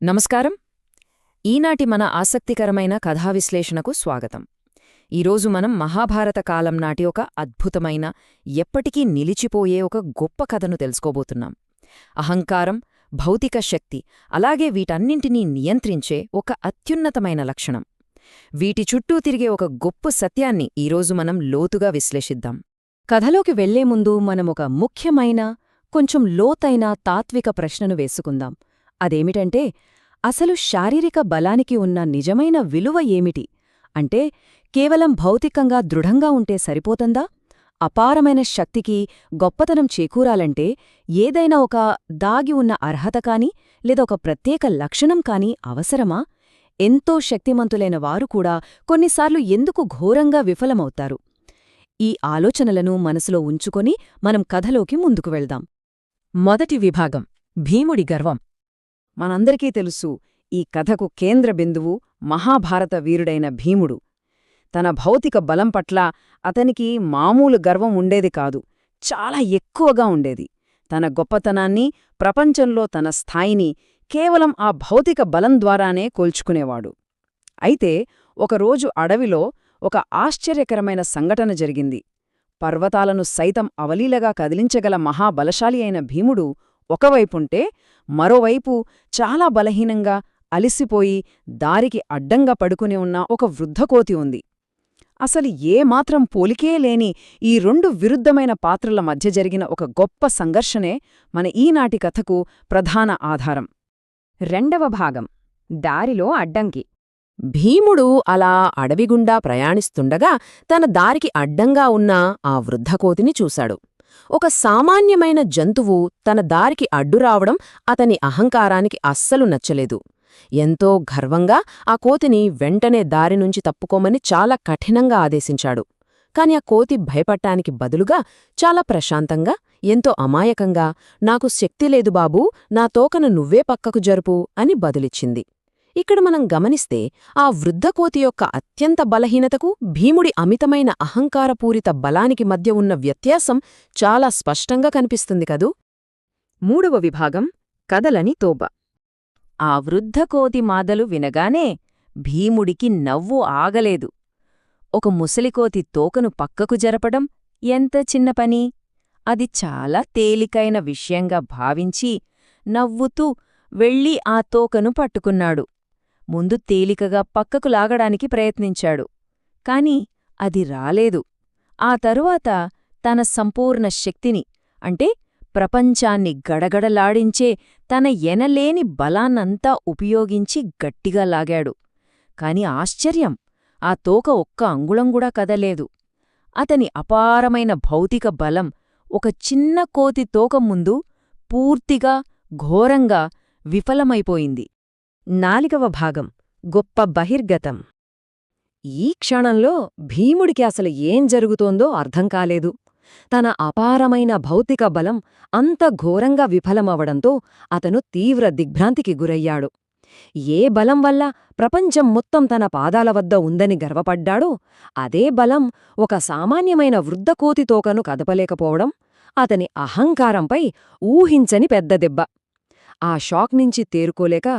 నమస్కారం. ఈనాటి మన ఆసక్తికరమైన కథావిశ్లేషణకు స్వాగతం. ఈరోజు మనం మహాభారత కాలం నాటి ఒక అద్భుతమైన, ఎప్పటికీ నిలిచిపోయే ఒక గొప్ప కథను తెలుసుకోబోతున్నాం. అహంకారం, భౌతిక శక్తి, అలాగే వీటన్నింటినీ నియంత్రించే ఒక అత్యున్నతమైన లక్షణం. వీటి చుట్టూ తిరిగే ఒక గొప్ప సత్యాన్ని ఈరోజు మనం లోతుగా విశ్లేషిద్దాం. కథలోకి వెళ్లే ముందు మనమొక ముఖ్యమైన, కొంచెం లోతైన తాత్విక ప్రశ్నను వేసుకుందాం. అదేమిటంటే, అసలు శారీరక బలానికి ఉన్న నిజమైన విలువ ఏమిటి? అంటే కేవలం భౌతికంగా దృఢంగా ఉంటే సరిపోతుందా? అపారమైన శక్తికి గొప్పతనం చేకూరాలంటే ఏదైనా ఒక దాగి ఉన్న అర్హత కాని లేదా ఒక ప్రత్యేక లక్షణం కాని అవసరమా? ఎంతో శక్తిమంతులైన వారు కూడా కొన్నిసార్లు ఎందుకు ఘోరంగా విఫలమవుతారు? ఈ ఆలోచనలను మనసులో ఉంచుకొని మనం కథలోకి ముందుకు వెళ్దాం. మొదటి విభాగం: భీముడి గర్వం. మనందరికీ తెలుసు, ఈ కథకు కేంద్ర బిందువు మహాభారత వీరుడైన భీముడు. తన భౌతిక బలం పట్ల అతనికి మామూలు గర్వం ఉండేది కాదు, చాలా ఎక్కువగా ఉండేది. తన గొప్పతనాన్ని, ప్రపంచంలో తన స్థాయిని కేవలం ఆ భౌతిక బలం ద్వారానే కోల్చుకునేవాడు. అయితే ఒకరోజు అడవిలో ఒక ఆశ్చర్యకరమైన సంఘటన జరిగింది. పర్వతాలను సైతం అవలీలగా కదిలించగల మహాబలశాలి అయిన భీముడు ఒకవైపుంటే, మరోవైపు చాలా బలహీనంగా, అలిసిపోయి దారికి అడ్డంగా పడుకుని ఉన్న ఒక వృద్ధకోతి ఉంది. అసలు ఏమాత్రం పోలికే లేని ఈ రెండు విరుద్ధమైన పాత్రల మధ్య జరిగిన ఒక గొప్ప సంఘర్షణే మన ఈనాటి కథకు ప్రధాన ఆధారం. రెండవ భాగం: దారిలో అడ్డంకి. భీముడు అలా అడవిగుండా ప్రయాణిస్తుండగా తన దారికి అడ్డంగా ఉన్న ఆ వృద్ధకోతిని చూశాడు. ఒక సామాన్యమైన జంతువు తన దారికి అడ్డురావడం అతని అహంకారానికి అస్సలు నచ్చలేదు. ఎంతో గర్వంగా ఆ కోతిని వెంటనే దారినుంచి తప్పుకోమని చాలా కఠినంగా ఆదేశించాడు. కాని ఆ కోతి భయపట్టానికి బదులుగా చాలా ప్రశాంతంగా, ఎంతో అమాయకంగా, "నాకు శక్తి లేదు బాబూ, నా తోకను నువ్వే పక్కకు జరుపు" అని బదులిచ్చింది. ఇక్కడ మనం గమనిస్తే, ఆ వృద్ధకోతి యొక్క అత్యంత బలహీనతకు భీముడి అమితమైన అహంకారపూరిత బలానికి మధ్య ఉన్న వ్యత్యాసం చాలా స్పష్టంగా కనిపిస్తుంది కదూ. మూడవ విభాగం: కదలని తోబ. ఆ వృద్ధకోతి మాటలు వినగానే భీముడికి నవ్వు ఆగలేదు. ఒక ముసలికోతి తోకను పక్కకు జరపడం ఎంత చిన్న పని! అది చాలా తేలికైన విషయంగా భావించి నవ్వుతూ వెళ్ళి ఆ తోకను పట్టుకున్నాడు. ముందు తేలికగా పక్కకు లాగడానికి ప్రయత్నించాడు, కాని అది రాలేదు. ఆ తరువాత తన సంపూర్ణ శక్తిని, అంటే ప్రపంచాన్ని గడగడలాడించే తన ఎనలేని బలాన్నంతా ఉపయోగించి గట్టిగా లాగాడు. కాని ఆశ్చర్యం, ఆ తోక ఒక్క అంగుళంగుడా కదలేదు. అతని అపారమైన భౌతిక బలం ఒక చిన్న కోతి తోక ముందు పూర్తిగా, ఘోరంగా విఫలమైపోయింది. నాలుగవ భాగం: గొప్ప బహిర్గతం. ఈ క్షణంలో భీముడికి అసలు ఏం జరుగుతోందో అర్థం కాలేదు. తన అపారమైన భౌతిక బలం అంత ఘోరంగా విఫలమవడంతో అతను తీవ్ర దిగ్భ్రాంతికి గురయ్యాడు. ఏ బలం వల్ల ప్రపంచం మొత్తం తన పాదాల వద్ద ఉందని గర్వపడ్డాడో, అదే బలం ఒక సామాన్యమైన వృద్ధకోతి తోకను కదపలేకపోవడం అతని అహంకారంపై ఊహించని పెద్ద దెబ్బ. ఆ షాక్ నుంచి తేరుకోలేక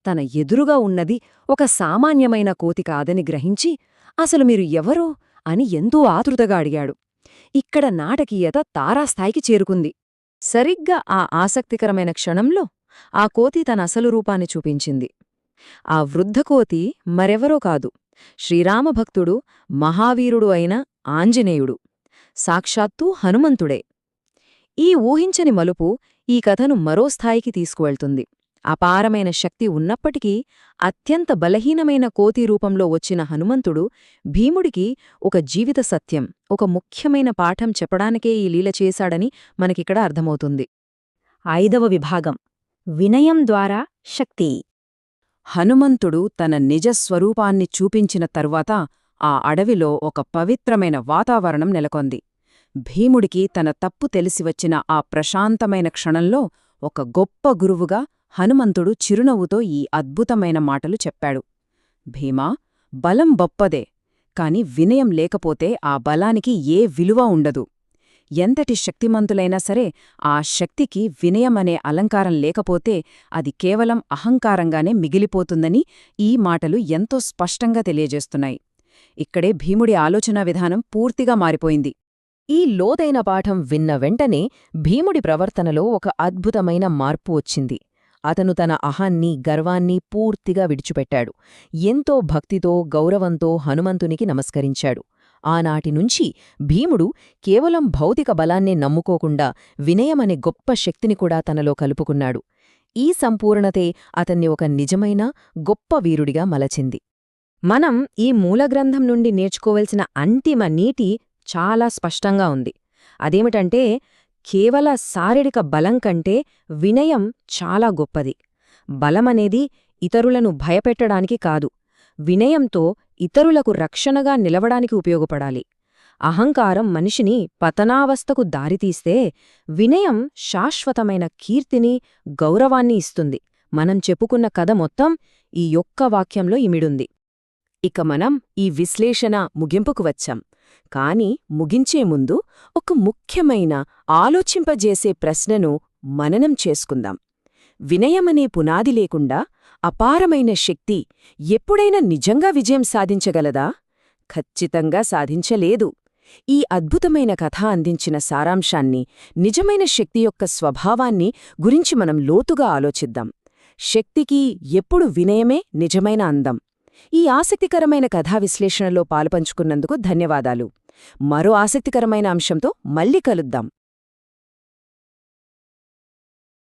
తన ఎదురుగా ఉన్నది ఒక సామాన్యమైన కోతి కాదని గ్రహించి, "అసలు మీరు ఎవరో?" అని ఎంతో ఆతృతగా అడిగాడు. ఇక్కడ నాటకీయత తారాస్థాయికి చేరుకుంది. సరిగ్గా ఆ ఆసక్తికరమైన క్షణంలో ఆ కోతి తన అసలు రూపాన్ని చూపించింది. ఆ వృద్ధకోతి మరెవరో కాదు, శ్రీరామభక్తుడు, మహావీరుడు అయిన ఆంజనేయుడు, సాక్షాత్తూ హనుమంతుడే. ఈ ఊహించని మలుపు ఈ కథను మరో స్థాయికి తీసుకువెళ్తుంది. అపారమైన శక్తి ఉన్నప్పటికీ అత్యంత బలహీనమైన కోతి రూపంలో వచ్చిన హనుమంతుడు భీముడికి ఒక జీవిత సత్యం, ఒక ముఖ్యమైన పాఠం చెప్పడానికే ఈ లీల చేశాడని మనకిక్కడ అర్థమవుతుంది. ఐదవ విభాగం: వినయం ద్వారా శక్తి. హనుమంతుడు తన నిజస్వరూపాన్ని చూపించిన తరువాత ఆ అడవిలో ఒక పవిత్రమైన వాతావరణం నెలకొంది. భీముడికి తన తప్పు తెలిసివచ్చిన ఆ ప్రశాంతమైన క్షణంలో ఒక గొప్ప గురువుగా హనుమంతుడు చిరునవ్వుతో ఈ అద్భుతమైన మాటలు చెప్పాడు: "భీమా, బలం గొప్పదే, కాని వినయం లేకపోతే ఆ బలానికి ఏ విలువ ఉండదు. ఎంతటి శక్తిమంతులైనా సరే ఆ శక్తికి వినయమనే అలంకారం లేకపోతే అది కేవలం అహంకారంగానే మిగిలిపోతుందని ఈ మాటలు ఎంతో స్పష్టంగా తెలియజేస్తున్నాయి. ఇక్కడే భీముడి ఆలోచనా విధానం పూర్తిగా మారిపోయింది. ఈ లోతైన పాఠం విన్న వెంటనే భీముడి ప్రవర్తనలో ఒక అద్భుతమైన మార్పు వచ్చింది. అతను తన అహాన్ని, గర్వాన్ని పూర్తిగా విడిచిపెట్టాడు. ఎంతో భక్తితో, గౌరవంతో హనుమంతునికి నమస్కరించాడు. ఆనాటినుంచి భీముడు కేవలం భౌతిక బలాన్నే నమ్ముకోకుండా వినయమనే గొప్ప శక్తిని కూడా తనలో కలుపుకున్నాడు. ఈ సంపూర్ణతే అతన్ని ఒక నిజమైన గొప్ప వీరుడిగా మలచింది. మనం ఈ మూలగ్రంథం నుండి నేర్చుకోవలసిన అంతిమ నీతి చాలా స్పష్టంగా ఉంది. అదేమిటంటే, కేవల శారీరక బలం కంటే వినయం చాలా గొప్పది. బలమనేది ఇతరులను భయపెట్టడానికి కాదు, వినయంతో ఇతరులకు రక్షణగా నిలవడానికి ఉపయోగపడాలి. అహంకారం మనిషిని పతనావస్థకు దారితీస్తే, వినయం శాశ్వతమైన కీర్తిని, గౌరవాన్ని ఇస్తుంది. మనం చెప్పుకున్న కథ మొత్తం ఈ ఒక్క వాక్యంలో ఇమిడుంది. ఇక మనం ఈ విశ్లేషణ ముగింపుకు వచ్చాం. కాని ముగించే ముందు ఒక ముఖ్యమైన ఆలోచింపజేసే ప్రశ్నను మననం చేసుకుందాం. వినయమనే పునాది లేకుండా అపారమైన శక్తి ఎప్పుడైనా నిజంగా విజయం సాధించగలదా? ఖచ్చితంగా సాధించలేదు. ఈ అద్భుతమైన కథ అందించిన సారాంశాన్ని, నిజమైన శక్తి యొక్క స్వభావాన్ని గురించి మనం లోతుగా ఆలోచిద్దాం. శక్తికి ఎప్పుడు వినయమే నిజమైన అందం. ఈ ఆసక్తికరమైన కథా విశ్లేషణలో పాలుపంచుకున్నందుకు ధన్యవాదాలు. మరో ఆసక్తికరమైన అంశంతో మళ్ళీ కలుద్దాం.